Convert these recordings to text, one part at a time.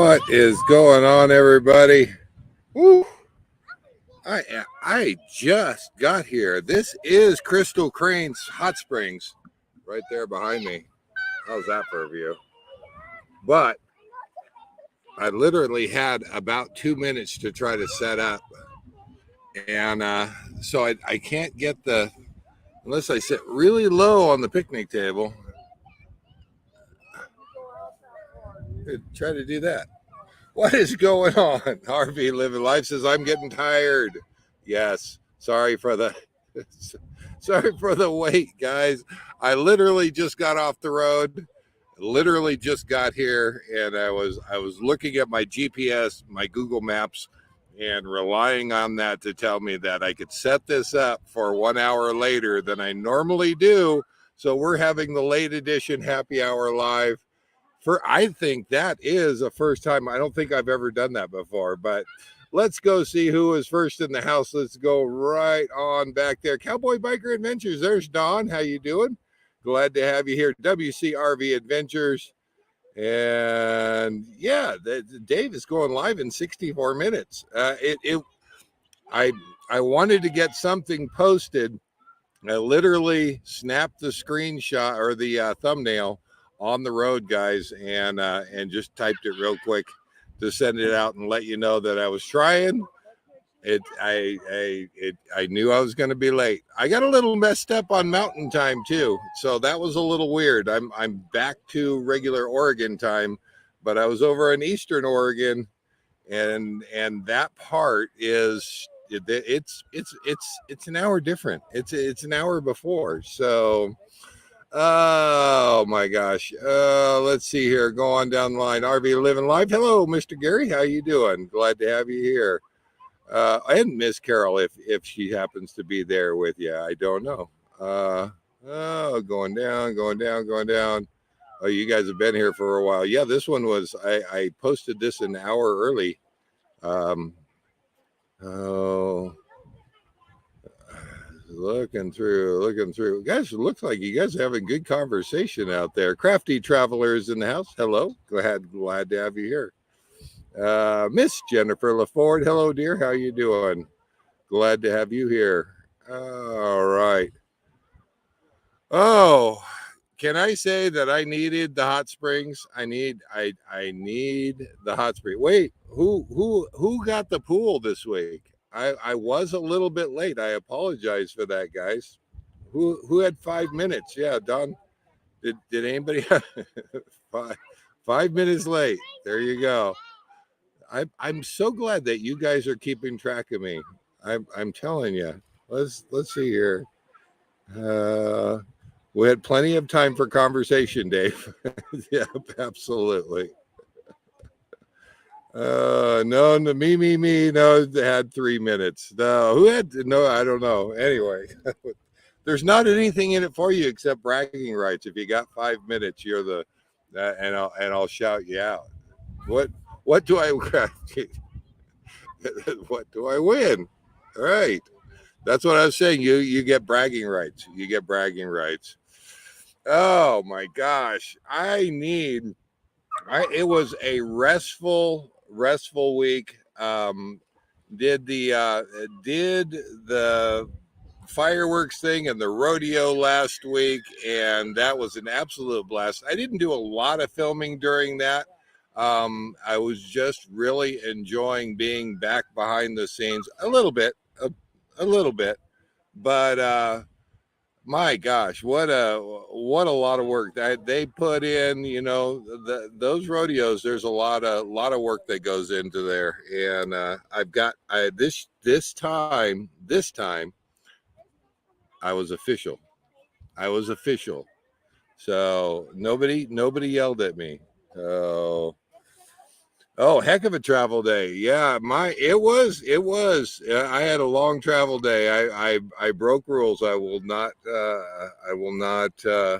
What is going on, everybody? Woo. I just got here. This is Crystal Crane's Hot Springs, right there behind me. How's that for a view? But I literally had about 2 minutes to try to set up, and so I can't get unless I sit really low on the picnic table. Try to do that. What is going on? RV Living Life says, I'm getting tired. Yes. Sorry for the wait, guys. I literally just got off the road. Literally just got here, and I was looking at my GPS, my Google Maps, and relying on that to tell me that I could set this up for 1 hour later than I normally do. So we're having the late edition happy hour live. I think that is a first time. I don't think I've ever done that before, but let's go see who is first in the house. Let's go right on back there. Cowboy Biker Adventures. There's Don. How you doing? Glad to have you here. RVAdventures. And yeah, Dave is going live in 64 minutes. I wanted to get something posted. I literally snapped the screenshot or the thumbnail on the road, guys, and just typed it real quick to send it out and let you know that I was trying. I knew I was going to be late. I got a little messed up on mountain time too, so that was a little weird. I'm back to regular Oregon time, but I was over in Eastern Oregon, and that part is it's an hour different. It's an hour before, so. Oh my gosh. Let's see here. Go on down the line. RV Living Life. Hello, Mr. Gary. How you doing? Glad to have you here. And Miss Carol, if she happens to be there with you. I don't know. Going down. Oh, you guys have been here for a while. Yeah, this one was I posted this an hour early. Looking through. Guys, it looks like you guys are having good conversation out there. Crafty Travelers in the house. Hello. Glad to have you here. Miss Jennifer LaFord. Hello, dear. How you doing? Glad to have you here. All right. Oh, can I say that I needed the hot springs? I need the hot spring. Wait, who got the pool this week? I was a little bit late. I apologize for that, guys. Who had 5 minutes? Yeah, Don. Did anybody have 5 minutes late? There you go. I'm so glad that you guys are keeping track of me. I'm telling you. Let's see here. We had plenty of time for conversation, Dave. Yeah, absolutely. No, me. No, they had 3 minutes. No, I don't know. Anyway, there's not anything in it for you except bragging rights. If you got 5 minutes, you're and I'll shout you out. What do I what do I win? All right. That's what I was saying. You get bragging rights. You get bragging rights. Oh my gosh. It was a restful week. Did the fireworks thing and the rodeo last week, and that was an absolute blast. I didn't do a lot of filming during that. I was just really enjoying being back behind the scenes a little bit, but my gosh, what a lot of work they put in. You know, those rodeos. There's a lot of work that goes into there, and this time I was official. So nobody yelled at me. Oh, heck of a travel day. Yeah, it was. I had a long travel day. I broke rules. I will not tell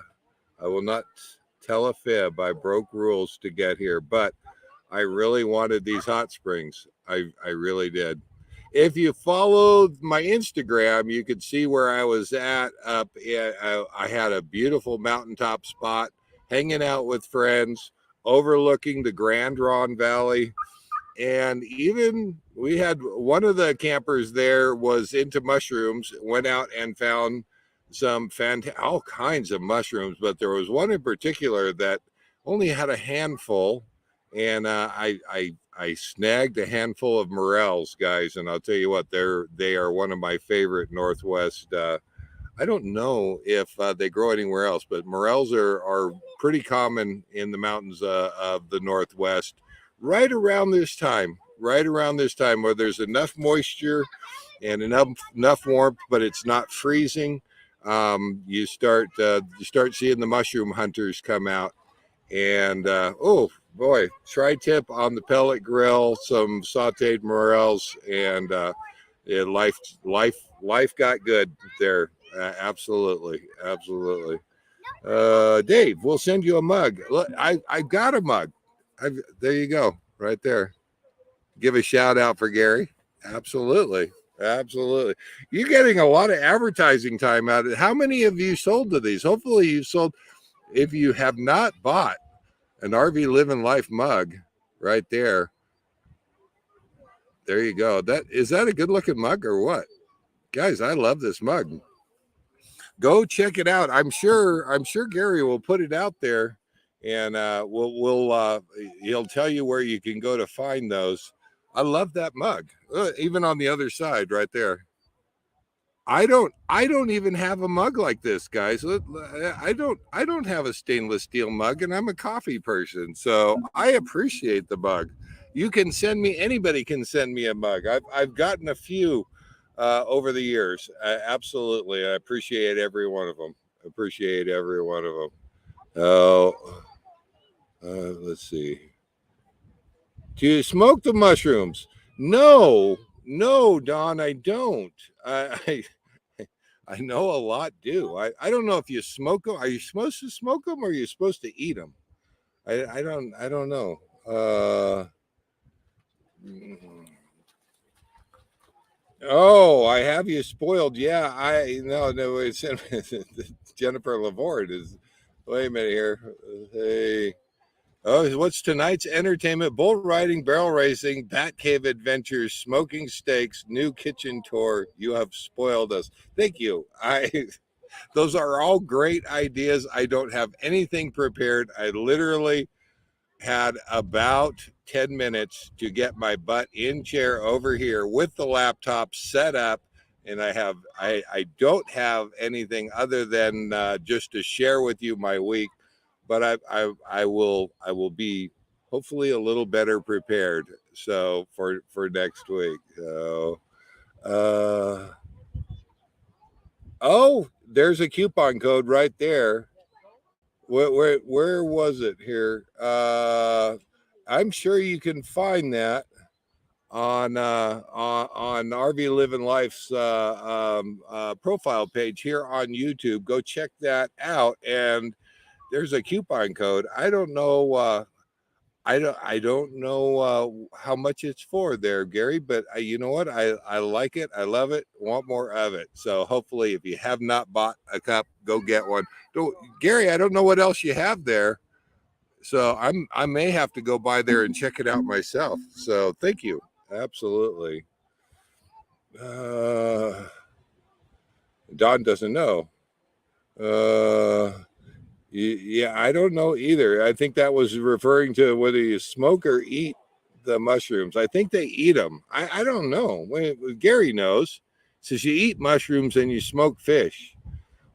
a fib. I broke rules to get here, but I really wanted these hot springs. I really did. If you followed my Instagram, you could see where I was at I had a beautiful mountaintop spot, hanging out with friends, overlooking the Grand Ron Valley. And even we had one of the campers there was into mushrooms, went out and found some all kinds of mushrooms, but there was one in particular that only had a handful, and I snagged a handful of morels, guys, and I'll tell you what, they are one of my favorite Northwest. I don't know if they grow anywhere else, but morels are pretty common in the mountains of the Northwest. Right around this time, where there's enough moisture and enough warmth, but it's not freezing. You start seeing the mushroom hunters come out, and oh boy, tri-tip on the pellet grill, some sautéed morels, and yeah, life got good there. Absolutely. Dave, we'll send you a mug. Look, I got a mug. There you go, right there. Give a shout out for Gary. Absolutely. You're getting a lot of advertising time out of it. How many of you sold to these? Hopefully you've sold. If you have not bought an RV Living Life mug, right there. There you go. Is that a good looking mug or what? Guys, I love this mug. Go check it out. I'm sure Gary will put it out there, and he'll tell you where you can go to find those. I love that mug. Even on the other side right there. I don't even have a mug like this, guys. I don't have a stainless steel mug, and I'm a coffee person, so I appreciate the mug. You can send me, anybody can send me a mug. I've gotten a few over the years. Absolutely. I appreciate every one of them. Oh, let's see. Do you smoke the mushrooms? No, Don, I don't. I know a lot do. I don't know if you smoke them. Are you supposed to smoke them, or are you supposed to eat them? I don't know. Oh, I have you spoiled. Yeah, no, it's Jennifer Lavord is. Wait a minute here. Hey. Oh, what's tonight's entertainment? Bull riding, barrel racing, bat cave adventures, smoking steaks, new kitchen tour. You have spoiled us. Thank you. Those are all great ideas. I don't have anything prepared. I literally had about 10 minutes to get my butt in chair over here with the laptop set up, and I don't have anything other than just to share with you my week, but I will be hopefully a little better prepared so for next week. So oh, there's a coupon code right there. Where was it here? I'm sure you can find that on RV Living Life's profile page here on YouTube. Go check that out, and there's a coupon code. I don't know. I don't know how much it's for there, Gary, but you know what? I like it. I love it. Want more of it. So hopefully, if you have not bought a cup, go get one. Gary, I don't know what else you have there. So I may have to go by there and check it out myself. So thank you. Absolutely. Don doesn't know. Yeah, I don't know either. I think that was referring to whether you smoke or eat the mushrooms. I think they eat them. I don't know. Gary knows. Says you eat mushrooms and you smoke fish.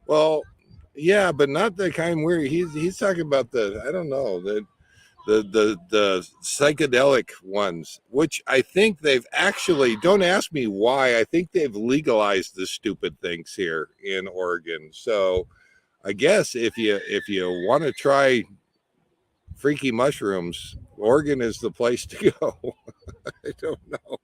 Well, yeah, but not the kind where he's talking about I don't know, the psychedelic ones, which I think they've actually, don't ask me why, I think they've legalized the stupid things here in Oregon. So I guess if you want to try freaky mushrooms, Oregon is the place to go. I don't know.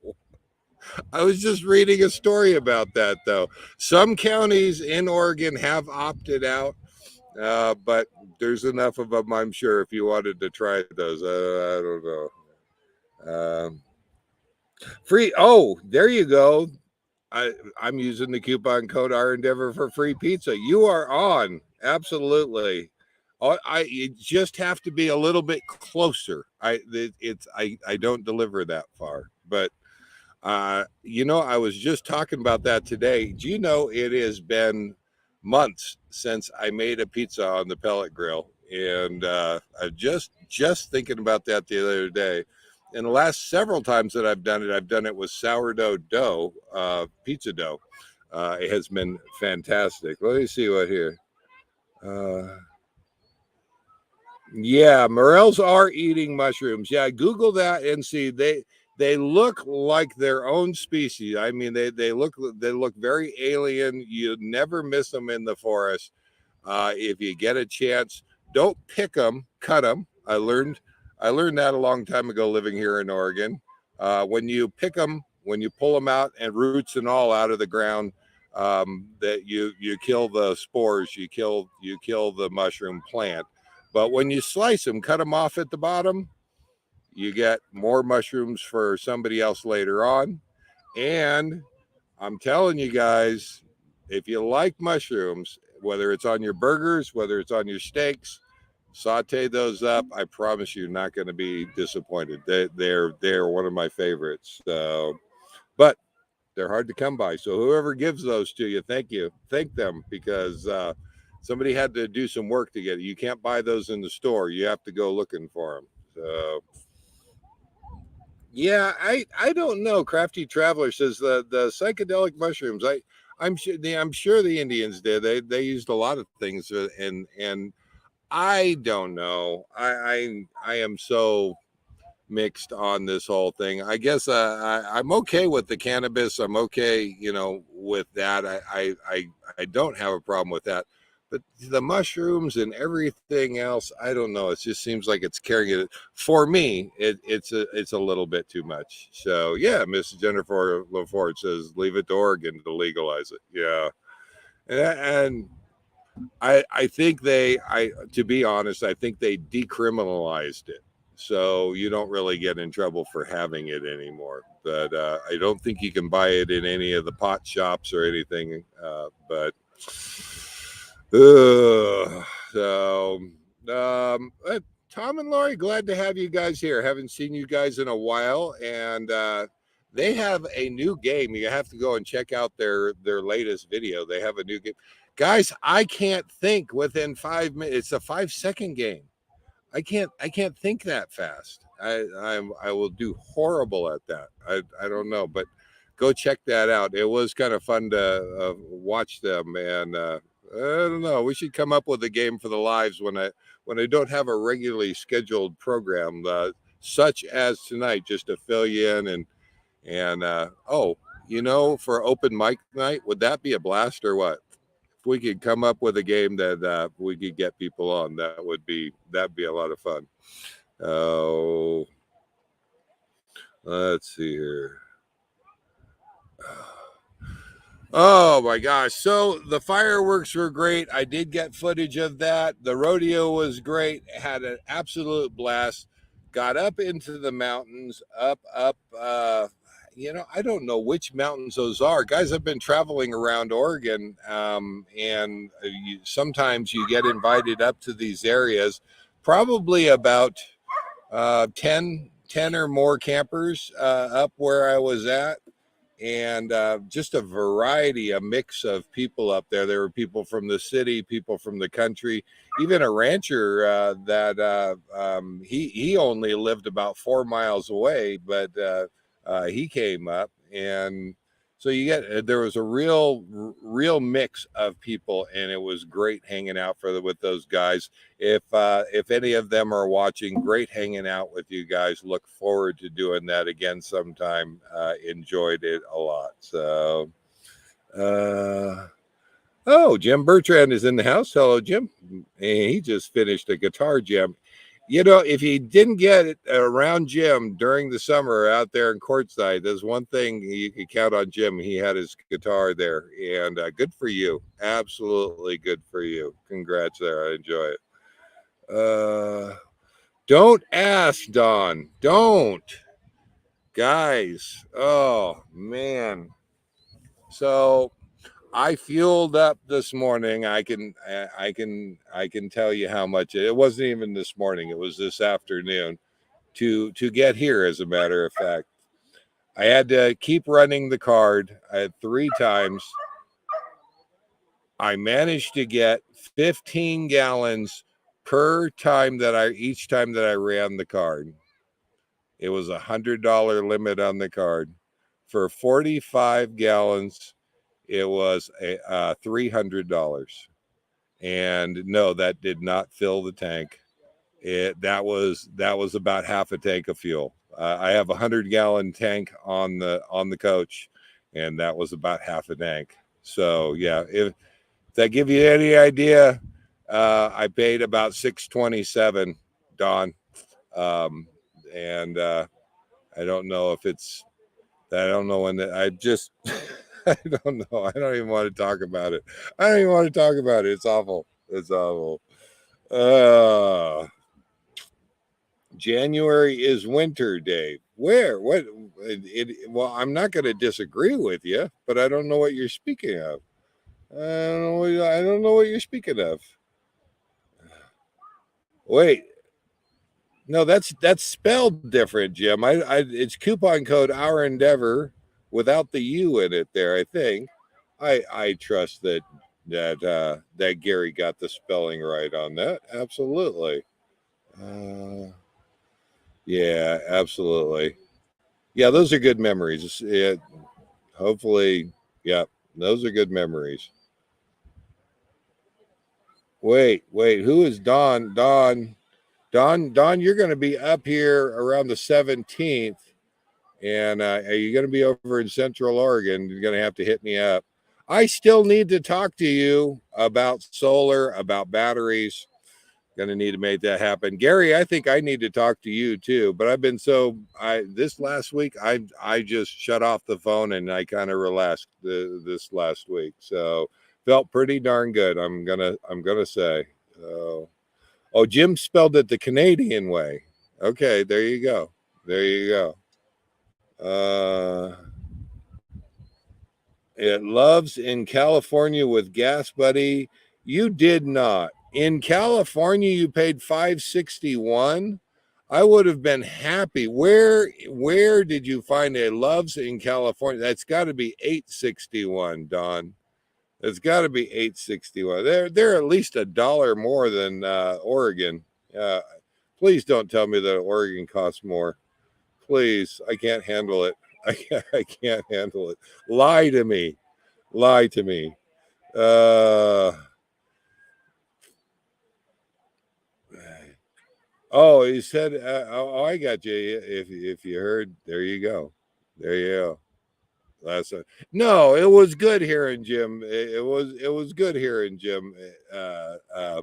I was just reading a story about that, though. Some counties in Oregon have opted out, but there's enough of them, I'm sure, if you wanted to try those. I don't know. Free. Oh, there you go. I'm using the coupon code Our Endeavor for free pizza. You are on. Absolutely. You just have to be a little bit closer. I don't deliver that far, but I was just talking about that today. Do you know it has been months since I made a pizza on the pellet grill, and I just thinking about that the other day. And the last several times that I've done it with sourdough dough, pizza dough. It has been fantastic. Let me see what here. Yeah, morels are eating mushrooms. Yeah, Google that and see they look like their own species. I mean, they look very alien. You never miss them in the forest. If you get a chance, don't pick them, cut them. I learned that a long time ago living here in Oregon. When you pick them, when you pull them out and roots and all out of the ground, that you kill the spores, you kill the mushroom plant. But when you slice them, cut them off at the bottom, you get more mushrooms for somebody else later on. And I'm telling you guys, if you like mushrooms, whether it's on your burgers, whether it's on your steaks, saute those up. I promise you're not going to be disappointed. They're one of my favorites. But they're hard to come by. So whoever gives those to you, thank them, because somebody had to do some work to get it. You can't buy those in the store. You have to go looking for them. So yeah, I don't know. Crafty Traveler says the psychedelic mushrooms. I'm sure the Indians did. They used a lot of things, and I don't know. I am so mixed on this whole thing. I guess I'm okay with the cannabis. I'm okay, with that. I don't have a problem with that. But the mushrooms and everything else, I don't know. It just seems like it's carrying it. For me, it's a little bit too much. So yeah, Miss Jennifer LaForge says leave it to Oregon to legalize it. Yeah, and I think to be honest, I think they decriminalized it, so you don't really get in trouble for having it anymore. But I don't think you can buy it in any of the pot shops or anything. But so Tom and Lori, glad to have you guys here. Haven't seen you guys in a while, and they have a new game. You have to go and check out their latest video. They have a new game. Guys, I can't think within 5 minutes. It's a 5-second game. I can't think that fast. I will do horrible at that. I don't know, but go check that out. It was kind of fun to watch them, and I don't know. We should come up with a game for the lives when I don't have a regularly scheduled program, such as tonight, just to fill you in and for open mic night, would that be a blast or what? If we could come up with a game that we could get people on, that'd be a lot of fun. Oh, let's see here. Oh my gosh. So the fireworks were great. I did get footage of that. The rodeo was great. Had an absolute blast. Got up into the mountains, up. I don't know which mountains those are. Guys, I've been traveling around Oregon, and sometimes you get invited up to these areas. Probably about 10 or more campers up where I was at, and just a variety, a mix of people up there. There were people from the city, people from the country, even a rancher that he only lived about 4 miles away, but he came up, and so there was a real mix of people, and it was great hanging out with those guys. If any of them are watching, great hanging out with you guys. Look forward to doing that again sometime. Enjoyed it a lot. So Jim Bertrand is in the house. Hello, Jim. And he just finished a guitar jam. If you didn't get it around Jim during the summer out there in Quartzsite, there's one thing you could count on Jim. He had his guitar there, and good for you. Absolutely good for you. Congrats there. I enjoy it. Don't ask, Don. Don't. Guys. Oh, man. So I fueled up this morning. I can tell you how much it wasn't even this morning. It was this afternoon to get here. As a matter of fact, I had to keep running the card. I had 3 times. I managed to get 15 gallons per time each time that I ran the card. It was $100 limit on the card. For 45 gallons, it was $300. And no, that did not fill the tank. That was about half a tank of fuel. I have a 100-gallon tank on the coach, and that was about half a tank. So yeah, if that give you any idea, I paid about $627, Don, and I don't know if it's. I don't know when I just. I don't know. I don't even want to talk about it. I don't even want to talk about it. It's awful. It's awful. January is winter, Dave. Where? What? Well, I'm not going to disagree with you, but I don't know what you're speaking of. I don't know what you're speaking of. Wait, no, that's spelled different, Jim. It's coupon code Our Endeavor without the U in it. There, I think. I trust that Gary got the spelling right on that. Absolutely. Yeah, absolutely. Yeah, those are good memories. Hopefully, yeah, those are good memories. Wait, who is Don? Don, you're going to be up here around the 17th. And are you going to be over in Central Oregon? You're going to have to hit me up. I still need to talk to you about solar, about batteries. Going to need to make that happen. Gary, I think I need to talk to you too, but I've been this last week, I just shut off the phone and I kind of relaxed this last week. So felt pretty darn good. I'm going to say, oh, Jim spelled it the Canadian way. Okay. There you go. There you go. It loves in California with gas, buddy. You did not. In California, you paid $561. I would have been happy. Where did you find a loves in California? That's got to be 861, Don. It's got to be 861. They're at least $1 more than Oregon. Please don't tell me that Oregon costs more. Please, I can't handle it. I can't handle it. Lie to me. Lie to me. Oh, he said, oh, I got you. If you heard, there you go. There you go. No, it was good hearing Jim. It was good hearing Jim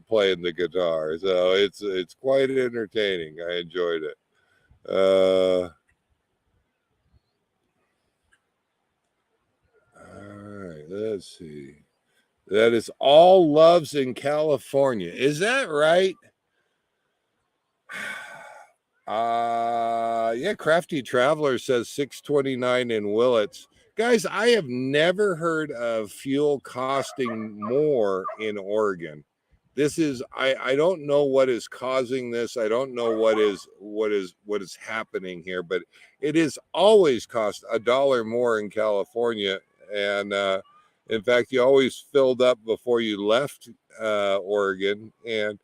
playing the guitar. So it's quite entertaining. I enjoyed it. All right, let's see. That is all loves in California. Is that right? Yeah, Crafty Traveler says 629 in Willits. Guys, I have never heard of fuel costing more in Oregon. This is I don't know what is causing this. I don't know what is happening here, but it is always cost $1 more in California. And in fact, you always filled up before you left Oregon, and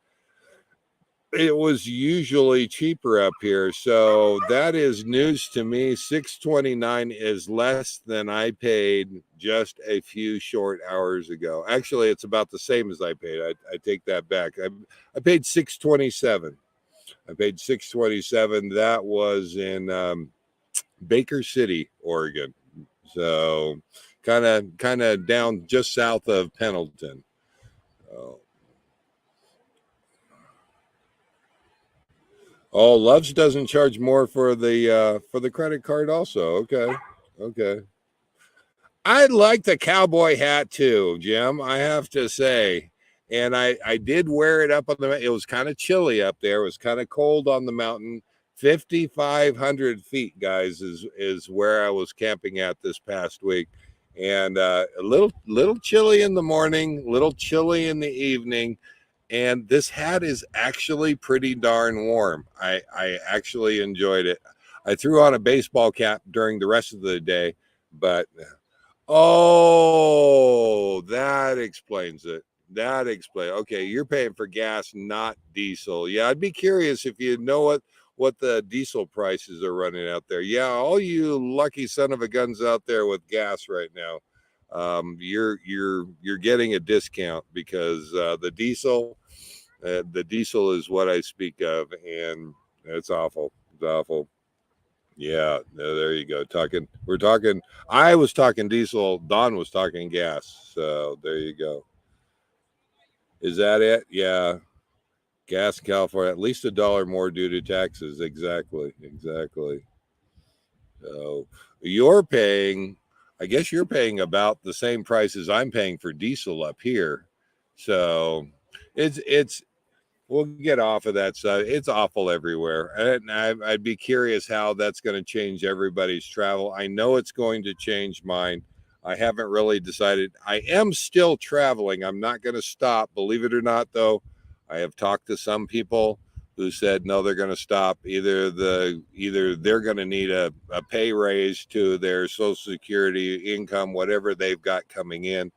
it was usually cheaper up here. So that is news to me. 629 is less than I paid just a few short hours ago. Actually, it's about the same as I paid. I take that back. I paid 627. I paid 627. That was in Baker City, Oregon. So kind of down just south of Pendleton. Oh, Love's doesn't charge more for the credit card also. Okay. Okay. I like the cowboy hat too, Jim. I have to say. And I did wear it up on it was kind of chilly up there. It was kind of cold on the mountain. 5,500 feet, guys, is where I was camping at this past week. and a little chilly in the morning, little chilly in the evening. And this hat is actually pretty darn warm. I actually enjoyed it. I threw on a baseball cap during the rest of the day, but oh, that explains it. That explains. Okay, you're paying for gas, not diesel. Yeah, I'd be curious if you know what the diesel prices are running out there. Yeah, all you lucky son of a guns out there with gas right now, you're getting a discount because the diesel is what I speak of, and it's awful. It's awful. Yeah, there you go. We're talking. I was talking diesel. Don was talking gas. So there you go. Is that it? Yeah, gas in California, at least $1 more due to taxes. Exactly, exactly. So you're paying. I guess you're paying about the same price as I'm paying for diesel up here. So it's we'll get off of that stuff. It's awful everywhere. And I'd be curious how that's going to change everybody's travel. I know it's going to change mine. I haven't really decided. I am still traveling. I'm not going to stop. Believe it or not, though, I have talked to some people who said no, they're going to stop. Either they're going to need a pay raise to their Social Security income, whatever they've got coming in,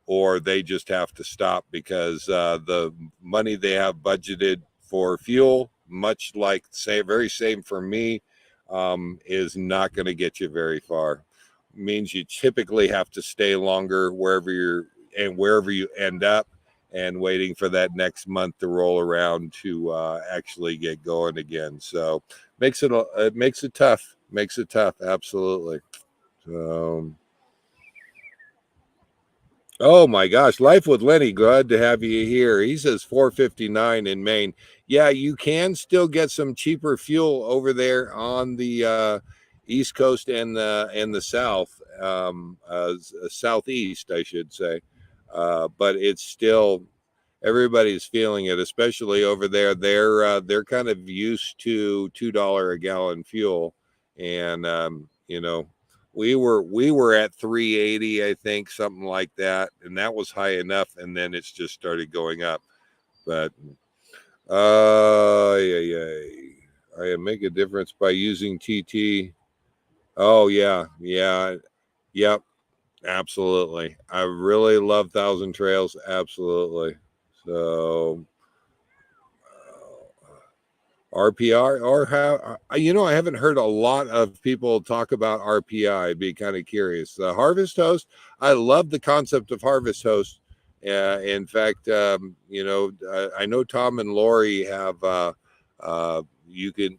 or they just have to stop because the money they have budgeted for fuel, much like very same for me, is not going to get you very far. Means you typically have to stay longer wherever you end up, and waiting for that next month to roll around to actually get going again. So it makes it tough. Makes it tough. Absolutely. So. Oh my gosh, Life with Lennie, glad to have you here. He says 459 in Maine. Yeah, you can still get some cheaper fuel over there on the East Coast and the South, Southeast, I should say. But it's still everybody's feeling it, especially over there. They're kind of used to $2 a gallon fuel, and we were at 380, I think, something like that, and that was high enough, and then it's just started going up. But I make a difference by using TT. Oh yeah, yeah, yep, absolutely. I really love Thousand Trails, absolutely. So RPI, or how, I haven't heard a lot of people talk about RPI. I'd be kind of curious. The Harvest Host, I love the concept of Harvest Host. In fact, I know Tom and Lori have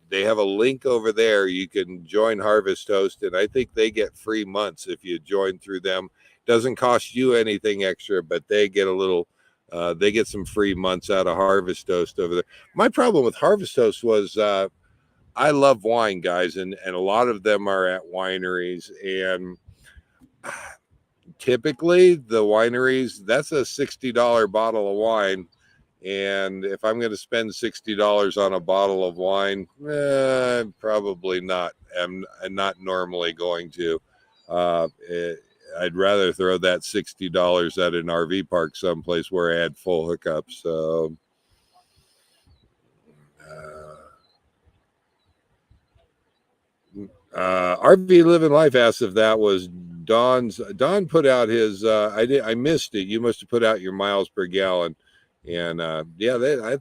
they have a link over there. You can join Harvest Host, and I think they get free months if you join through them. Doesn't cost you anything extra, but they get they get some free months out of Harvest Host over there. My problem with Harvest Host was I love wine, guys, and a lot of them are at wineries, and typically the wineries, that's a $60 bottle of wine, and if I'm going to spend $60 on a bottle of wine, probably not. I'm not normally going to. I'd rather throw that $60 at an RV park someplace where I had full hookups. So, RV Living Life asked if that was Don's. Don put out his. I missed it. You must have put out your miles per gallon, and I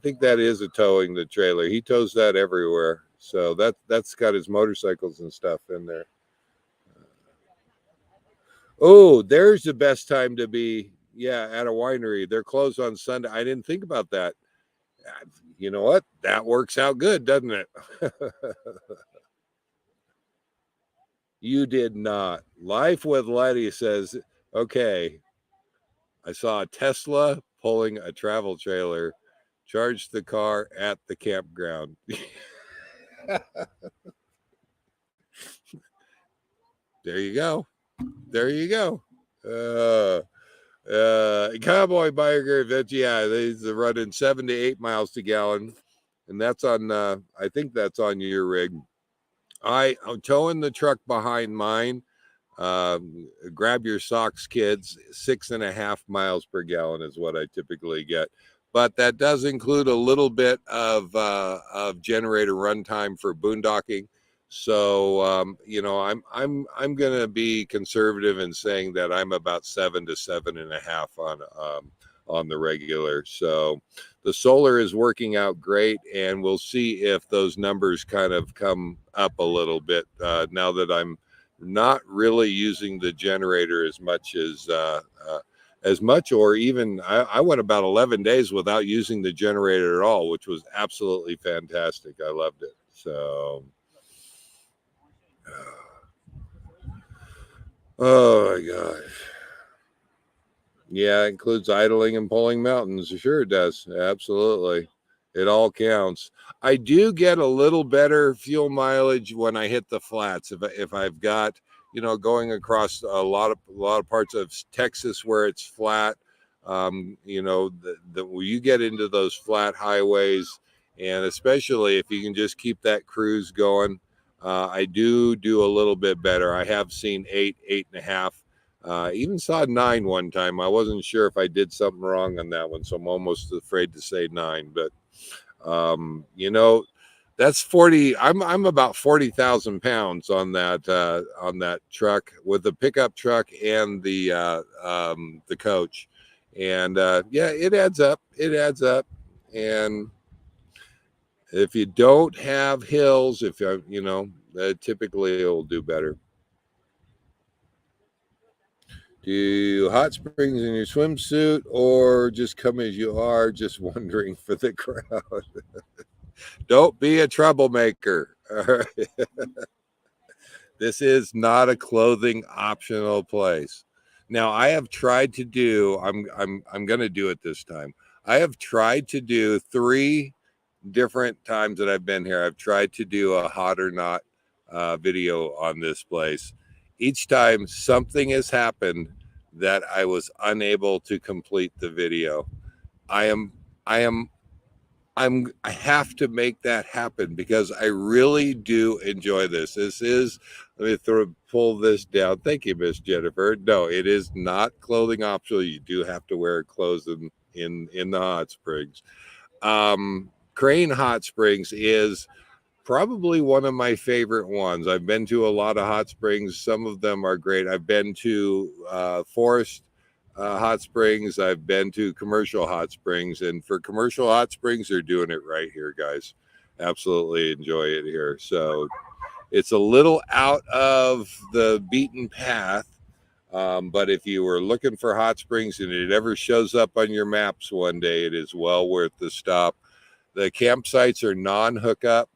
think that is a towing the trailer. He tows that everywhere. So that's got his motorcycles and stuff in there. Oh, there's the best time to be. Yeah, at a winery. They're closed on Sunday. I didn't think about that. You know what? That works out good, doesn't it? You did not. Life with Letty says, okay, I saw a Tesla pulling a travel trailer, charged the car at the campground. There you go. There you go. Cowboy Biker Adventures, yeah, they're running 7 to 8 miles to gallon, and that's on. I think that's on your rig. I'm towing the truck behind mine. Grab your socks, kids. 6.5 miles per gallon is what I typically get, but that does include a little bit of generator runtime for boondocking. So I'm gonna be conservative in saying that I'm about 7 to 7.5 on the regular. So the solar is working out great, and we'll see if those numbers kind of come up a little bit now that I'm not really using the generator as much, or even I went about 11 days without using the generator at all, which was absolutely fantastic. I loved it. So, oh my gosh. Yeah, it includes idling and pulling mountains. Sure, it does. Absolutely. It all counts. I do get a little better fuel mileage when I hit the flats. If I've got, going across a lot of parts of Texas where it's flat, when you get into those flat highways, and especially if you can just keep that cruise going, I do a little bit better. I have seen 8.5. Even saw 9 one time. I wasn't sure if I did something wrong on that one, so I'm almost afraid to say 9. But that's 40. I'm about 40,000 pounds on that truck with the pickup truck and the coach, and yeah, it adds up. It adds up, and if you don't have hills, if typically it'll do better. Do hot springs in your swimsuit, or just come as you are, just wondering for the crowd? Don't be a troublemaker. All right. This is not a clothing optional place. Now, I have tried to do. I'm going to do it this time. I have tried to do 3 different times that I've been here. I've tried to do a hot or not video on this place. Each time something has happened that I was unable to complete the video. I have to make that happen because I really do enjoy this. This is, let me pull this down. Thank you, Miss Jennifer. No, it is not clothing optional. You do have to wear clothes in the hot springs. Crane Hot Springs is probably one of my favorite ones. I've been to a lot of hot springs. Some of them are great. I've been to Forest hot springs. I've been to commercial hot springs, and for commercial hot springs, they're doing it right here, guys. Absolutely enjoy it here. So it's a little out of the beaten path. But if you were looking for hot springs and it ever shows up on your maps one day, it is well worth the stop. The campsites are non-hookup,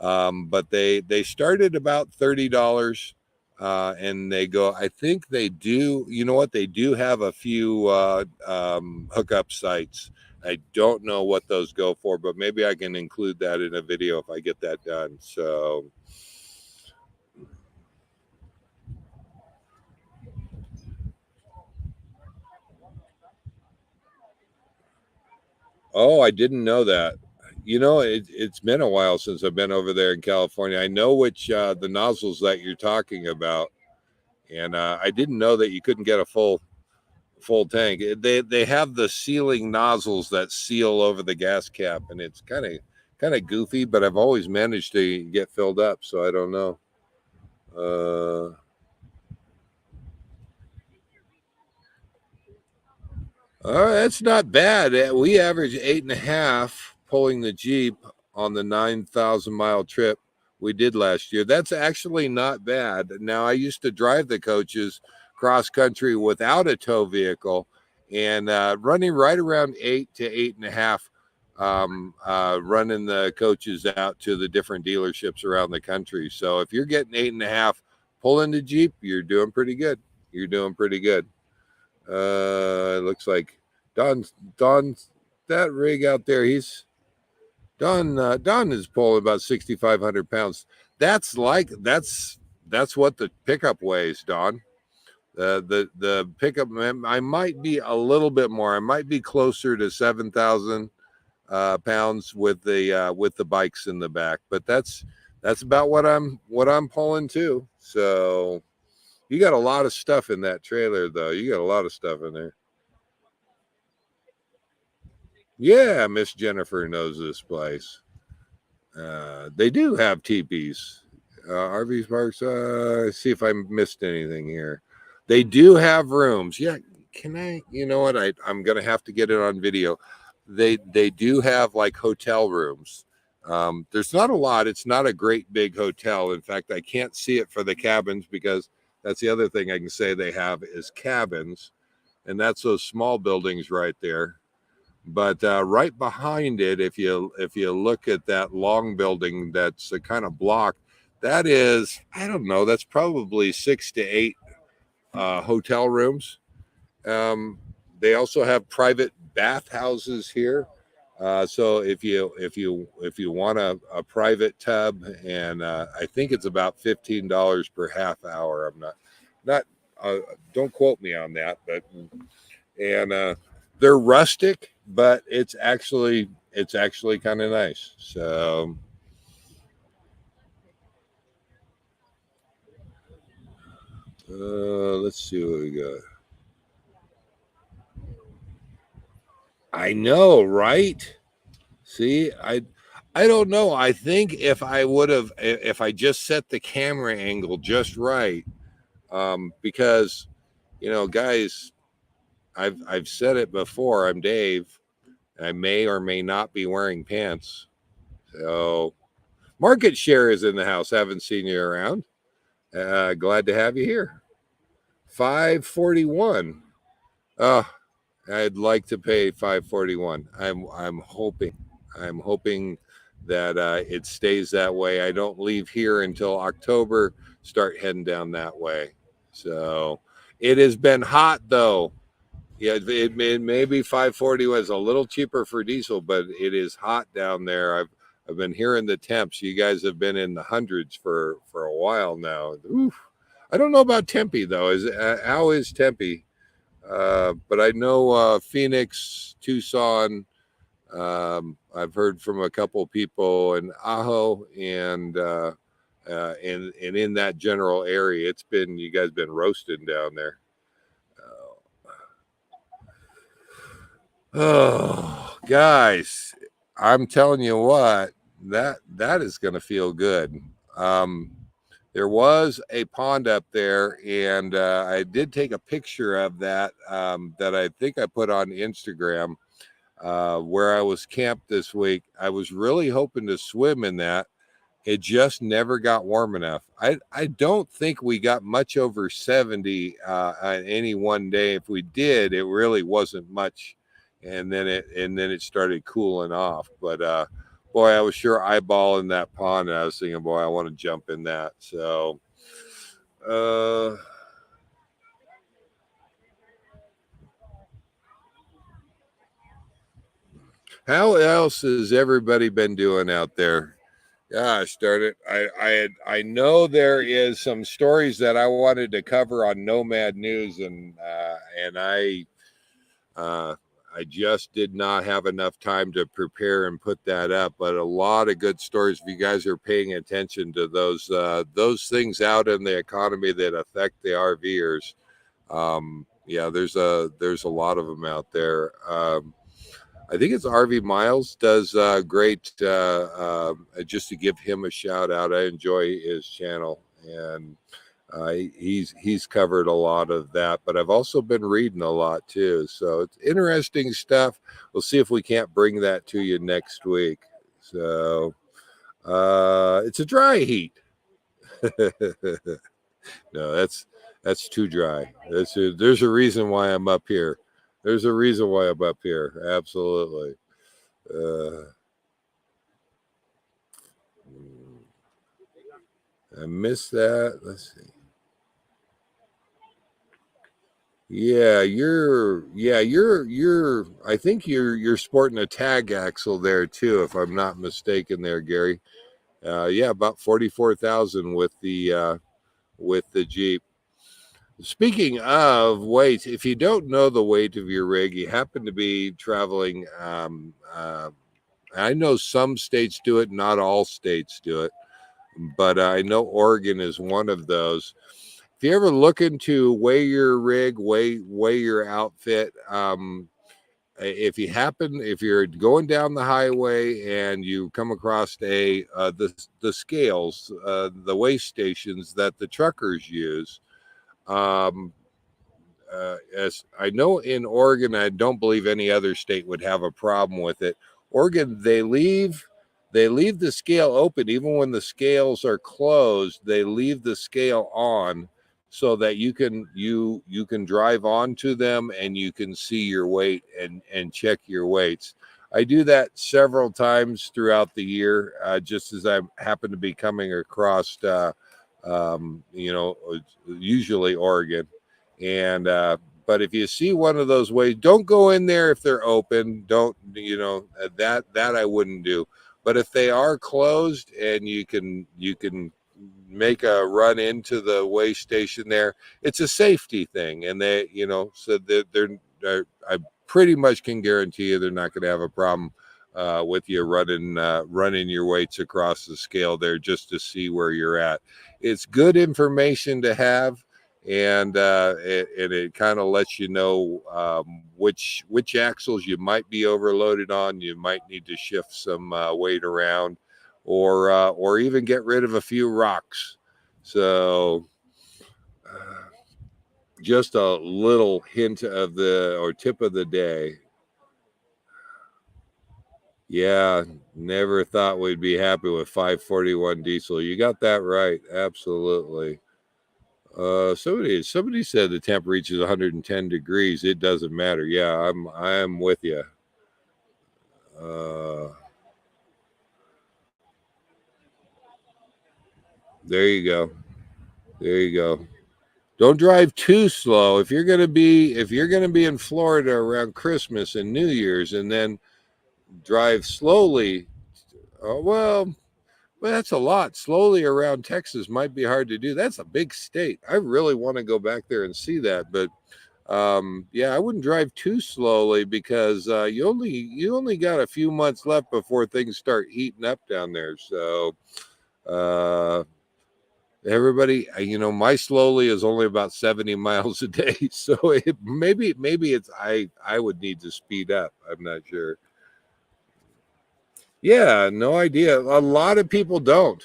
but they started about $30, and they go. I think they do. You know what? They do have a few hookup sites. I don't know what those go for, but maybe I can include that in a video if I get that done. So. Oh, I didn't know that. It's been a while since I've been over there in California. I know which the nozzles that you're talking about, and I didn't know that you couldn't get a full tank. They have the sealing nozzles that seal over the gas cap, and it's kind of goofy, but I've always managed to get filled up, so I don't know. All right, that's not bad. We average 8.5 pulling the Jeep on the 9,000-mile trip we did last year. That's actually not bad. Now, I used to drive the coaches cross country without a tow vehicle, and running right around 8 to 8.5, running the coaches out to the different dealerships around the country. So if you're getting 8.5 pulling the Jeep, you're doing pretty good. You're doing pretty good. It looks like Don, that rig out there, Don is pulling about 6,500 pounds. That's what the pickup weighs, Don. The pickup, I might be a little bit more. I might be closer to 7,000 pounds with the bikes in the back, but that's about what I'm pulling too. So You got a lot of stuff in that trailer, though. You got a lot of stuff in there. Yeah, Miss Jennifer knows this place. They do have teepees. RV parks. See if I missed anything here. They do have rooms. Yeah. Can I? You know what? I'm gonna have to get it on video. They do have like hotel rooms. There's not a lot. It's not a great big hotel. In fact, I can't see it for the cabins because that's the other thing I can say they have is cabins, and that's those small buildings right there. But right behind it, if you look at that long building that's kind of blocked, that is, I don't know, that's probably 6 to 8 hotel rooms. They also have private bathhouses here. So if you want a private tub, and I think it's about $15 per half hour. I'm not don't quote me on that, but and they're rustic, but it's actually kind of nice. So let's see what we got. I know, right? See, I don't know. I think if I just set the camera angle just right, because guys, I've said it before. I'm Dave. I may or may not be wearing pants. So market share is in the house. Haven't seen you around. Glad to have you here. 541. I'd like to pay 541. I'm hoping that it stays that way. I don't leave here until October. Start heading down that way. So it has been hot though. Yeah, it may be 540 was a little cheaper for diesel, but it is hot down there. I've been hearing the temps. You guys have been in the hundreds for a while now. Oof. I don't know about Tempe though. How is Tempe? But I know Phoenix, Tucson. I've heard from a couple people in Ajo and in that general area. You guys been roasting down there. Oh, guys, I'm telling you what, that is going to feel good. There was a pond up there, and I did take a picture of that that I think I put on Instagram where I was camped this week. I was really hoping to swim in that. It just never got warm enough. I don't think we got much over 70 on any one day. If we did, it really wasn't much. And then it started cooling off. But boy, I was sure eyeballing that pond, and I was thinking, boy, I want to jump in that. So how else has everybody been doing out there? Gosh darn it. I know there is some stories that I wanted to cover on Nomad News, and I just did not have enough time to prepare and put that up. But a lot of good stories. If you guys are paying attention to those things out in the economy that affect the RVers, yeah, there's a lot of them out there. I think it's RV Miles does great. Just to give him a shout out, I enjoy his channel, and he's covered a lot of that. But I've also been reading a lot too, so it's interesting stuff. We'll see if we can't bring that to you next week. So it's a dry heat. No, that's too dry. There's a reason why I'm up here. There's a reason why I'm up here. Absolutely. I missed that. Let's see. You're I think you're sporting a tag axle there too, if I'm not mistaken there, Gary. Yeah, about 44,000 with the Jeep. Speaking of weight, if you don't know the weight of your rig, you happen to be traveling. I know some states do it, not all states do it, but I know Oregon is one of those. if you ever looking to weigh your rig, weigh your outfit, if you're going down the highway and you come across the scales, the weigh stations that the truckers use, um, as I know in Oregon, I don't believe any other state would have a problem with it. Oregon, they leave the scale open even when the scales are closed. They leave the scale on so that you can drive onto them and you can see your weight and check your weights. I do that several times throughout the year, just as I happen to be coming across, usually Oregon. And but if you see one of those ways, don't go in there if they're open. Don't, that I wouldn't do. But if they are closed and you can make a run into the weigh station there, it's a safety thing. And so I pretty much can guarantee you they're not going to have a problem with you running your weights across the scale there just to see where you're at. It's good information to have, and it kind of lets you know which axles you might be overloaded on. You might need to shift some weight around, or even get rid of a few rocks. So just a little hint of tip of the day. Yeah, never thought we'd be happy with 541 diesel. You got that right. Absolutely. Somebody said the temp reaches 110 degrees. It doesn't matter. Yeah, I'm with you. There you go. There you go. Don't drive too slow. If you're gonna be in Florida around Christmas and New Year's, and then drive slowly. Well, that's a lot. Slowly around Texas might be hard to do. That's a big state. I really want to go back there and see that, but yeah, I wouldn't drive too slowly because you only got a few months left before things start heating up down there. So everybody, my slowly is only about 70 miles a day. So maybe it's I would need to speed up. I'm not sure. Yeah, no idea. A lot of people don't.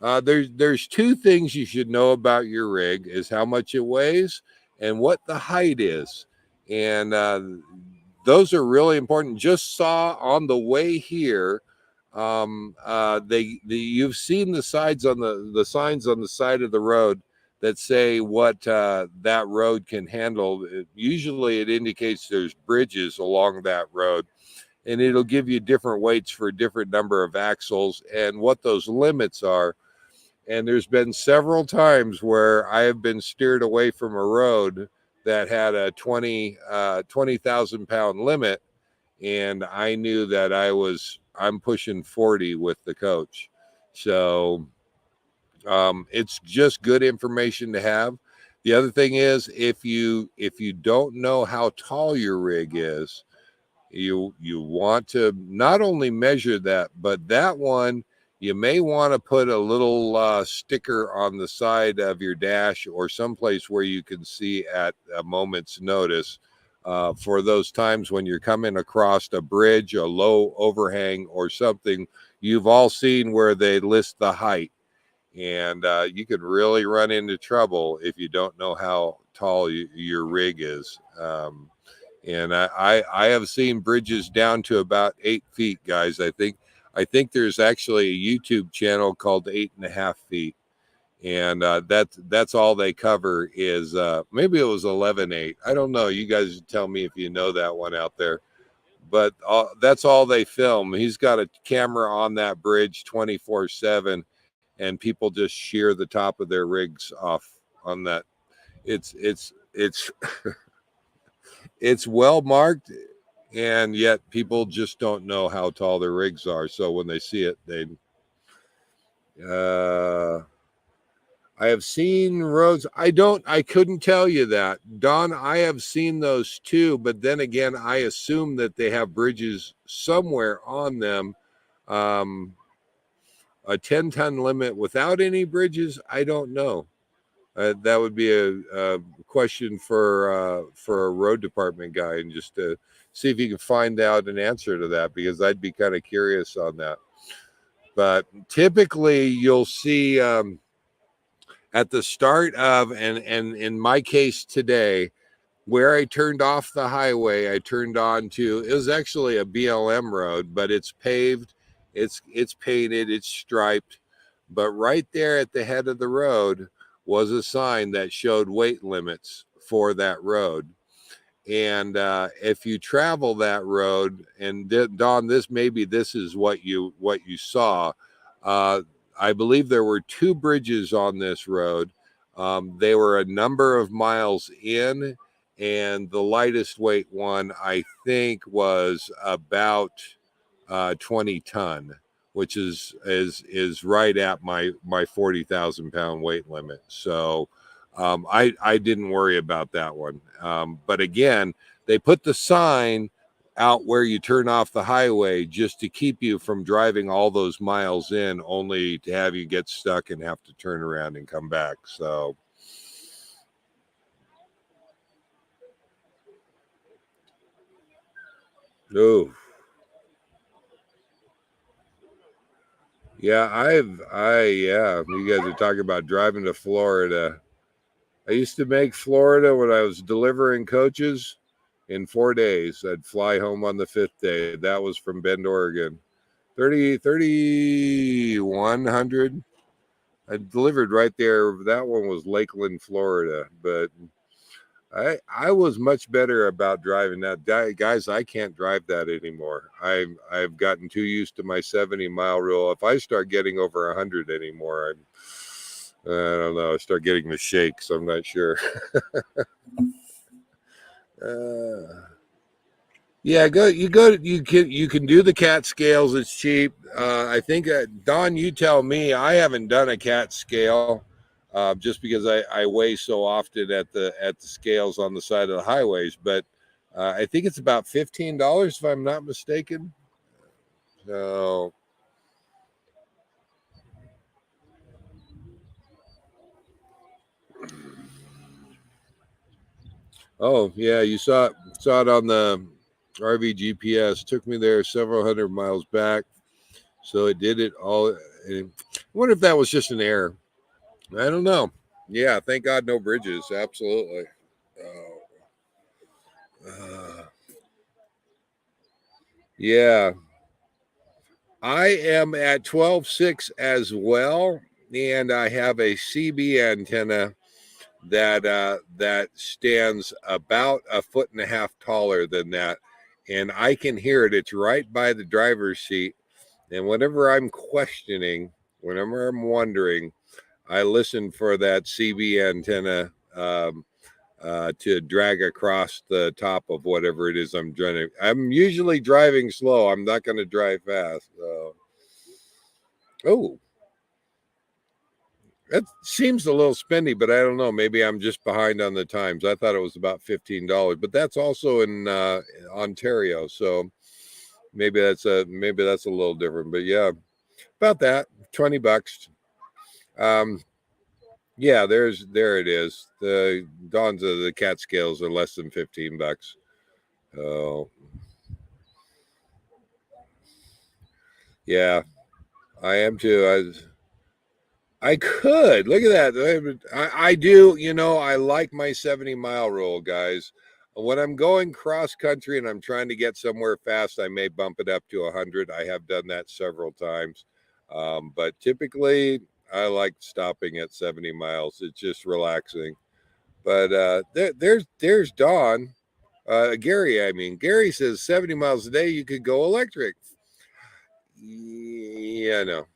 There's two things you should know about your rig: is how much it weighs and what the height is, and those are really important. Just saw on the way here, you've seen the signs on the signs on the side of the road that say what that road can handle. Usually, it indicates there's bridges along that road, and it'll give you different weights for a different number of axles and what those limits are. And there's been several times where I have been steered away from a road that had a 20,000 pound limit, and I knew that I'm pushing 40 with the coach. So it's just good information to have. The other thing is, if you don't know how tall your rig is, you want to not only measure that, but that one, you may want to put a little sticker on the side of your dash or someplace where you can see at a moment's notice for those times when you're coming across a bridge, a low overhang, or something. You've all seen where they list the height, and you could really run into trouble if you don't know how tall your rig is. And I have seen bridges down to about 8 feet, guys. I think there's actually a YouTube channel called 8.5 feet, and that's all they cover is maybe it was 11.8. I don't know. You guys tell me if you know that one out there. But that's all they film. He's got a camera on that bridge 24/7, and people just shear the top of their rigs off on that. It's it's well marked, and yet people just don't know how tall their rigs are. So when they see it, I have seen roads. I couldn't tell you that, Don. I have seen those too, but then again, I assume that they have bridges somewhere on them. A 10-ton limit without any bridges, I don't know. That would be a question for a road department guy, and just to see if you can find out an answer to that, because I'd be kind of curious on that. But typically, you'll see at the start of, and in my case today, where I turned off the highway, I turned on to, it was actually a BLM road, but it's paved, it's painted, it's striped. But right there at the head of the road was a sign that showed weight limits for that road. And if you travel that road, and Don, this is what you saw. I believe there were 2 bridges on this road. They were a number of miles in, and the lightest weight one, I think, was about 20 ton, which is right at my 40,000 pound weight limit. So I didn't worry about that one. But again, they put the sign out where you turn off the highway just to keep you from driving all those miles in, only to have you get stuck and have to turn around and come back. So oh yeah, you guys are talking about driving to Florida. I used to make Florida when I was delivering coaches in 4 days. I'd fly home on the 5th day. That was from Bend, Oregon. 3,100. I delivered right there. That one was Lakeland, Florida. But I was much better about driving that. Guys, I can't drive that anymore. I've gotten too used to my 70-mile rule. If I start getting over 100 anymore, I don't know. I start getting the shakes. I'm not sure. Yeah, you can do the cat scales. It's cheap. I think Don, you tell me. I haven't done a cat scale, just because I weigh so often at the scales on the side of the highways. But I think it's about $15 if I'm not mistaken. So, oh yeah, you saw it on the RV GPS. Took me there several hundred miles back. So it did it all. I wonder if that was just an error. I don't know. Yeah, thank God no bridges. Absolutely. Oh, yeah, I am at 12.6 as well, and I have a CB antenna that stands about a foot and a half taller than that, and I can hear it. It's right by the driver's seat, and whenever I'm questioning, whenever I'm wondering, I listen for that CB antenna to drag across the top of whatever it is I'm trying to. I'm usually driving slow. I'm not going to drive fast. So. Oh, that seems a little spendy, but I don't know. Maybe I'm just behind on the times. I thought it was about $15, but that's also in Ontario, so maybe that's a little different. But yeah, about that, $20. Um, yeah, there it is. The Dawn's of the cat scales are less than $15. Oh, yeah, I am too. I could look at that. I do. You know, I like my 70-mile rule, guys. When I'm going cross country and I'm trying to get somewhere fast, I may bump it up to 100. I have done that several times, but typically I like stopping at 70 miles. It's just relaxing. But there's Dawn. Gary, I mean, Gary says 70 miles a day, you could go electric. Yeah, no.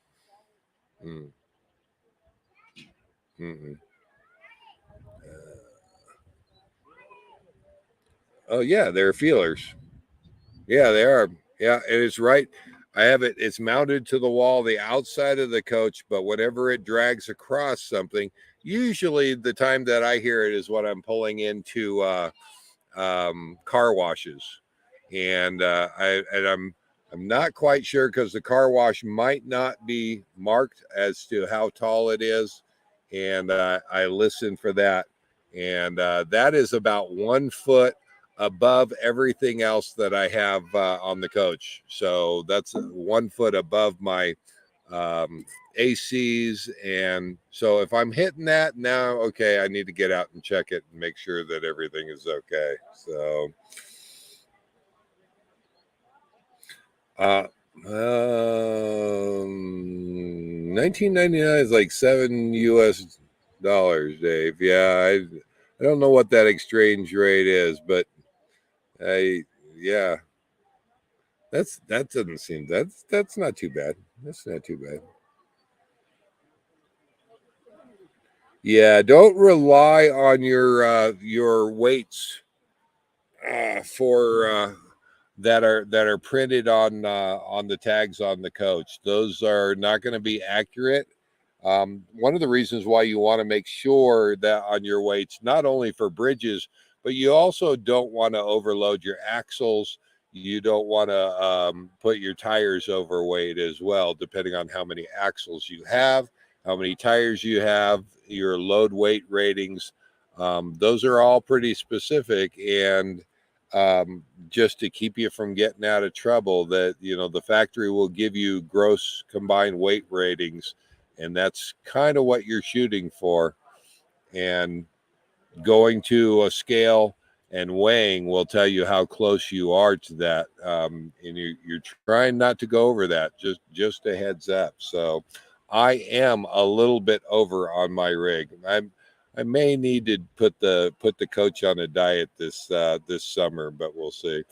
Mm, mm-mm. Oh, yeah, they're feelers. Yeah, they are. Yeah, and it's right. I have it. It's mounted to the wall, the outside of the coach, but whenever it drags across something, usually the time that I hear it is when I'm pulling into car washes, and I'm not quite sure because the car wash might not be marked as to how tall it is, and I listen for that. And that is about 1 foot above everything else that I have on the coach. So that's 1 foot above my ACs. And so if I'm hitting that now, okay, I need to get out and check it and make sure that everything is okay. So 1999 is like $7 US, Dave. Yeah, I don't know what that exchange rate is, but yeah, that doesn't seem that's not too bad. That's not too bad. Yeah, don't rely on your weights for that are printed on the tags on the coach. Those are not going to be accurate. One of the reasons why you want to make sure that on your weights, not only for bridges, but you also don't want to overload your axles. You don't want to put your tires overweight as well, depending on how many axles you have, how many tires you have, your load weight ratings. Those are all pretty specific, and just to keep you from getting out of trouble, that the factory will give you gross combined weight ratings, and that's kind of what you're shooting for. And going to a scale and weighing will tell you how close you are to that, and you're trying not to go over that. Just a heads up. So I am a little bit over on my rig. I may need to put the coach on a diet this summer, but we'll see.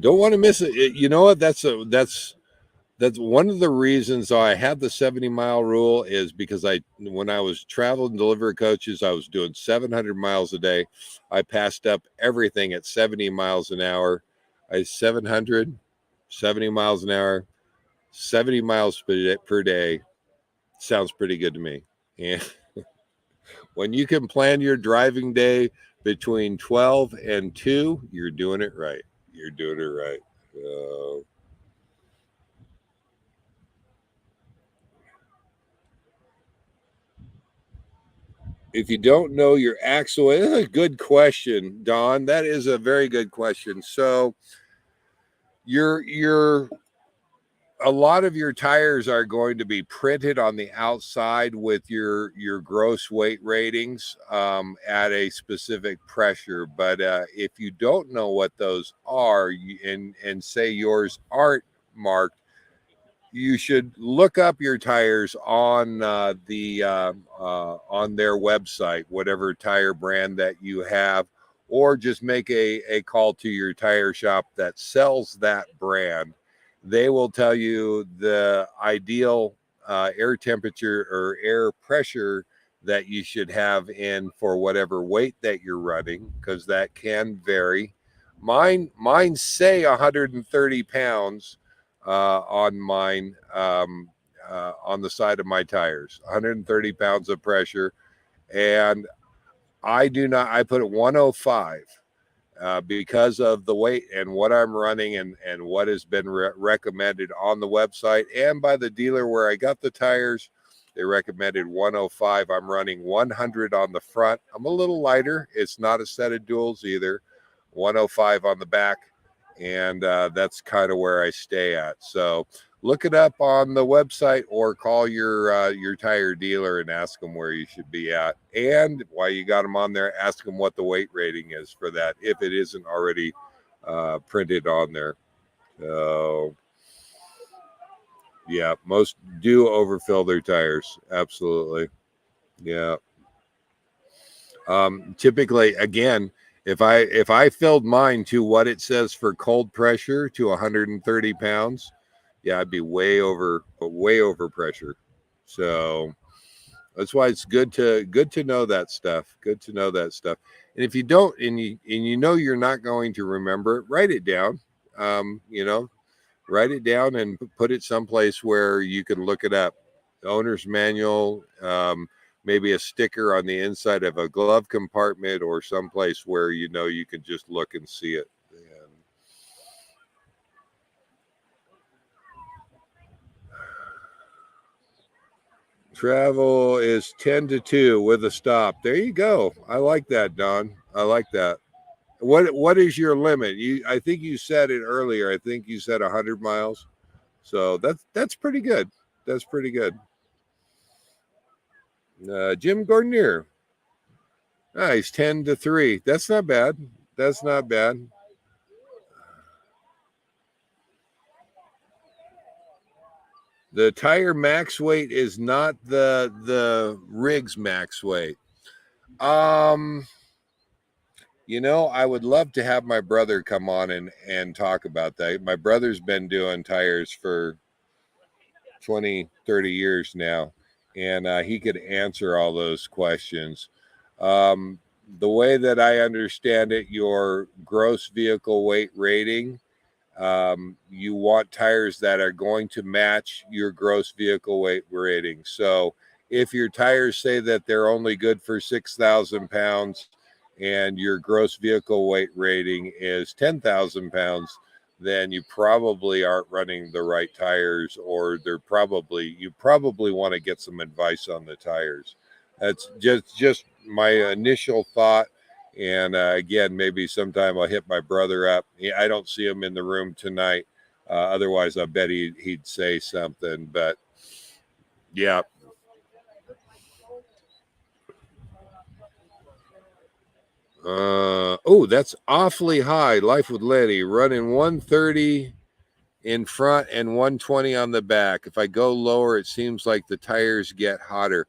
Don't want to miss it. You know what? That's one of the reasons I have the 70-mile rule, is because when I was traveling delivery coaches, I was doing 700 miles a day. I passed up everything at 70 miles an hour. 700, 70 miles an hour, 70 miles per day sounds pretty good to me. And when you can plan your driving day between 12 and 2, you're doing it right. You're doing it right. If you don't know your axle, that's a good question, Don. That is a very good question. So your a lot of your tires are going to be printed on the outside with your gross weight ratings at a specific pressure. But if you don't know what those are, and say yours aren't marked, you should look up your tires on on their website, whatever tire brand that you have, or just make a call to your tire shop that sells that brand. They will tell you the ideal air temperature or air pressure that you should have in for whatever weight that you're running, because that can vary. Mine say 130 pounds on mine, on the side of my tires, 130 pounds of pressure. And I put it 105 because of the weight and what I'm running, and what has been recommended on the website and by the dealer where I got the tires. They recommended 105. I'm running 100 on the front. I'm a little lighter. It's not a set of duals either. 105 on the back, and that's kind of where I stay at. So look it up on the website, or call your tire dealer and ask them where you should be at. And while you got them on there, ask them what the weight rating is for that, if it isn't already printed on there. So yeah, most do overfill their tires. Absolutely. Yeah. Typically, again, if I filled mine to what it says for cold pressure, to 130 pounds, yeah, I'd be way over pressure. So that's why it's good to know that stuff. Good to know that stuff. And if you don't, and you know you're not going to remember it, write it down. Write it down and put it someplace where you can look it up. The owner's manual, maybe a sticker on the inside of a glove compartment, or someplace where you can just look and see it. And Travel is 10 to 2 with a stop. There you go. I like that, Don. I like that. What is your limit? I think you said it earlier. I think you said 100 miles. So that's pretty good. That's pretty good. Jim Gordonier. Nice, 10 to 3. That's not bad. That's not bad. The tire max weight is not the rig's max weight. You know, I would love to have my brother come on and talk about that. My brother's been doing tires for 20, 30 years now, and he could answer all those questions. The way that I understand it, your gross vehicle weight rating, you want tires that are going to match your gross vehicle weight rating. So if your tires say that they're only good for 6,000 pounds and your gross vehicle weight rating is 10,000 pounds, then you probably aren't running the right tires, or you probably want to get some advice on the tires. That's just my initial thought. And again, maybe sometime I'll hit my brother up. I don't see him in the room tonight. Otherwise, I bet he'd say something. But yeah. Oh, that's awfully high. Life with Lennie, running 130 in front and 120 on the back. If I go lower, it seems like the tires get hotter.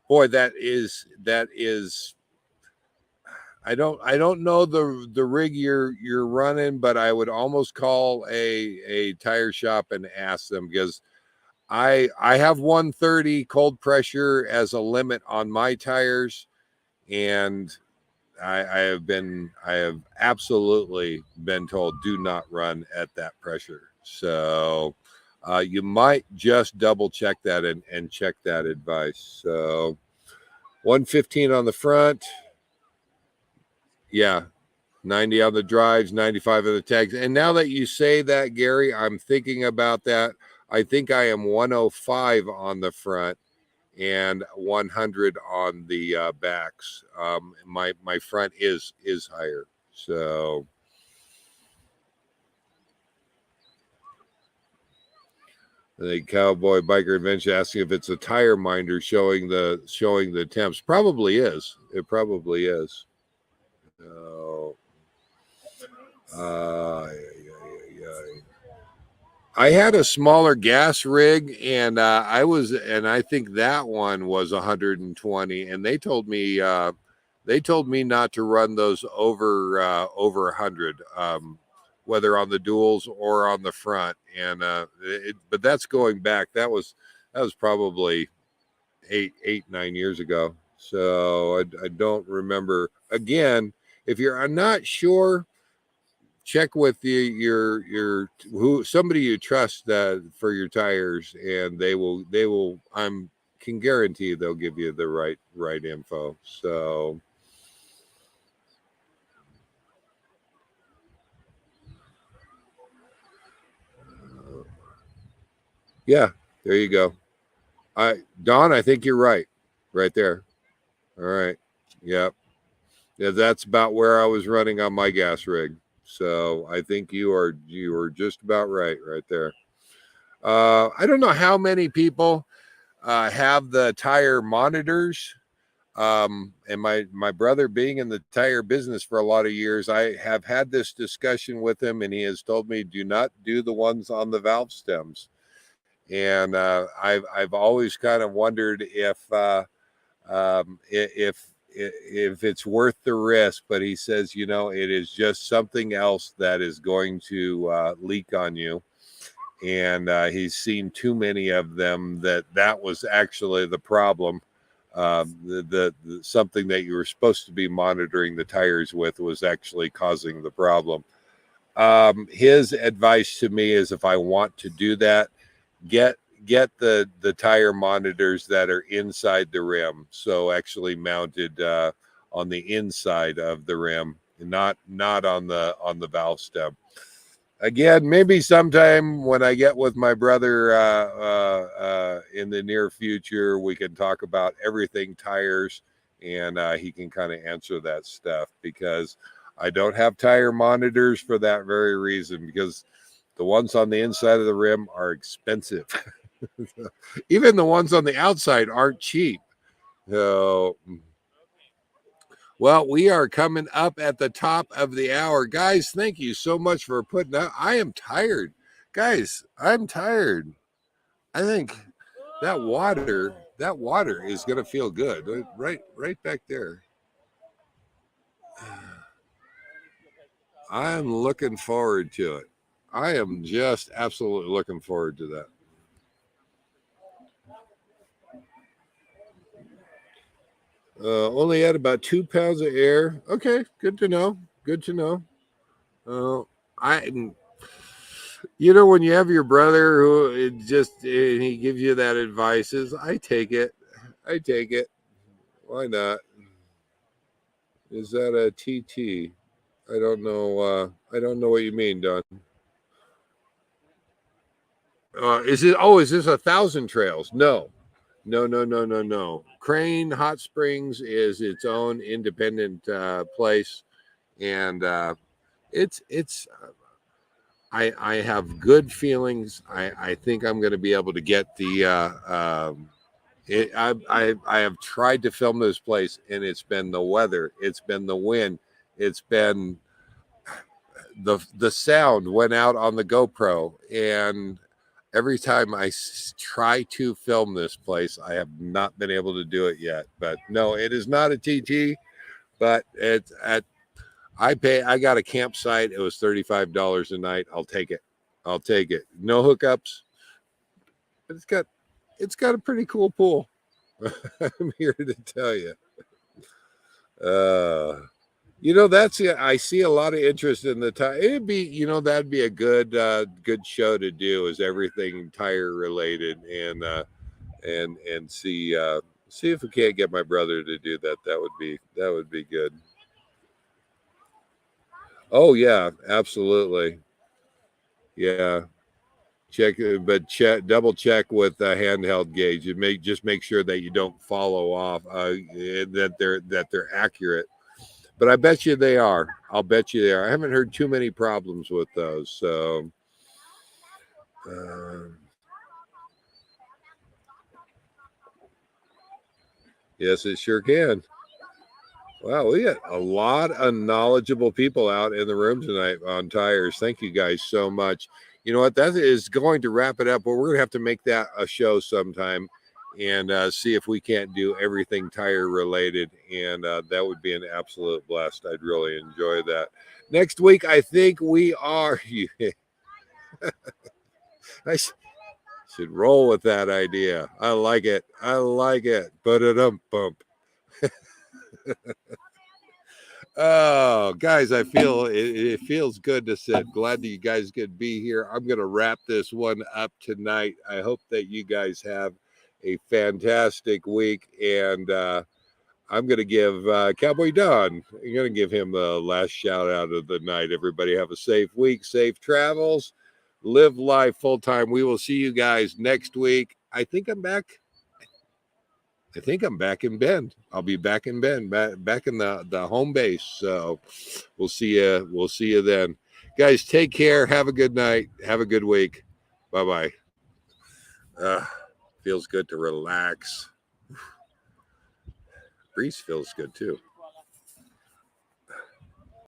Boy, that is. I don't know the rig you're running, but I would almost call a tire shop and ask them, because I have 130 cold pressure as a limit on my tires, and I have absolutely been told do not run at that pressure. So you might just double check that and check that advice. So 115 on the front. Yeah. 90 on the drives, 95 on the tags. And now that you say that, Gary, I'm thinking about that. I think I am 105 on the front and 100 on the backs. My front is higher. So the Cowboy Biker Adventures asking if it's a tire minder showing the temps. Probably is. It probably is. I had a smaller gas rig, and I think that one was 120, and they told me not to run those over 100, whether on the duals or on the front. And but that's going back. That was probably 9 years ago. So I don't remember. Again, if you're not sure, check with somebody you trust for your tires, and they will can guarantee they'll give you the right info. So yeah, there you go. Don, I think you're right there. All right. Yep. Yeah, that's about where I was running on my gas rig. So I think you are just about right there. I don't know how many people have the tire monitors. And my brother, being in the tire business for a lot of years, I have had this discussion with him, and he has told me, do not do the ones on the valve stems. And I've always kind of wondered if it's worth the risk. But he says, it is just something else that is going to leak on you. And he's seen too many of them that was actually the problem. The something that you were supposed to be monitoring the tires with was actually causing the problem. His advice to me is, if I want to do that, get the tire monitors that are inside the rim, so actually mounted on the inside of the rim, not on the valve stem. Again, maybe sometime when I get with my brother in the near future, we can talk about everything tires, and he can kind of answer that stuff, because I don't have tire monitors for that very reason, because the ones on the inside of the rim are expensive. Even the ones on the outside aren't cheap. So, well, we are coming up at the top of the hour. Guys, thank you so much for putting up. I am tired. Guys, I'm tired. I think that water is going to feel good. Right back there. I'm looking forward to it. I am just absolutely looking forward to that. Only had about 2 pounds of air. Okay, good to know. Good to know. I, when you have your brother who and he gives you that advice, I take it. I take it. Why not? Is that a TT? I don't know. I don't know what you mean, Don. Is it? Oh, is this 1,000 trails? No, no, no, no, no, no. Crane Hot Springs is its own independent place, and it's. I have good feelings. I think I'm going to be able to get the. I have tried to film this place, and it's been the weather, it's been the wind, it's been the sound went out on the GoPro, and every time try to film this place, I have not been able to do it yet. But no, it is not a TT, but it's at I got a campsite. It was $35 a night. I'll take it. I'll take it. No hookups, but it's got a pretty cool pool. I'm here to tell you. Uh, that's it. I see a lot of interest in the tire. It'd be, that'd be a good show to do, is everything tire related, and see if we can't get my brother to do that. That would be good. Oh yeah, absolutely. Yeah. Double check with the handheld gauge. Just make sure that you don't follow off. That they're accurate. But I bet you they are. I'll bet you they are. I haven't heard too many problems with those. So, uh, yes, it sure can. Wow, we got a lot of knowledgeable people out in the room tonight on tires. Thank you guys so much. You know what? That is going to wrap it up. But we're going to have to make that a show sometime, and see if we can't do everything tire related. And that would be an absolute blast. I'd really enjoy that. Next week, I think we are. I should roll with that idea. I like it. I like it. But it bump. Oh, guys, I feel it feels good to sit. Glad that you guys could be here. I'm going to wrap this one up tonight. I hope that you guys have a fantastic week. And I'm going to give Cowboy Don, I'm going to give him the last shout out of the night. Everybody have a safe week, safe travels, live life full time. We will see you guys next week. I think I'm back in Bend. I'll be back in Bend, back in the home base. So we'll see you. We'll see you then, guys. Take care. Have a good night. Have a good week. Bye bye. Feels good to relax. Breeze feels good too.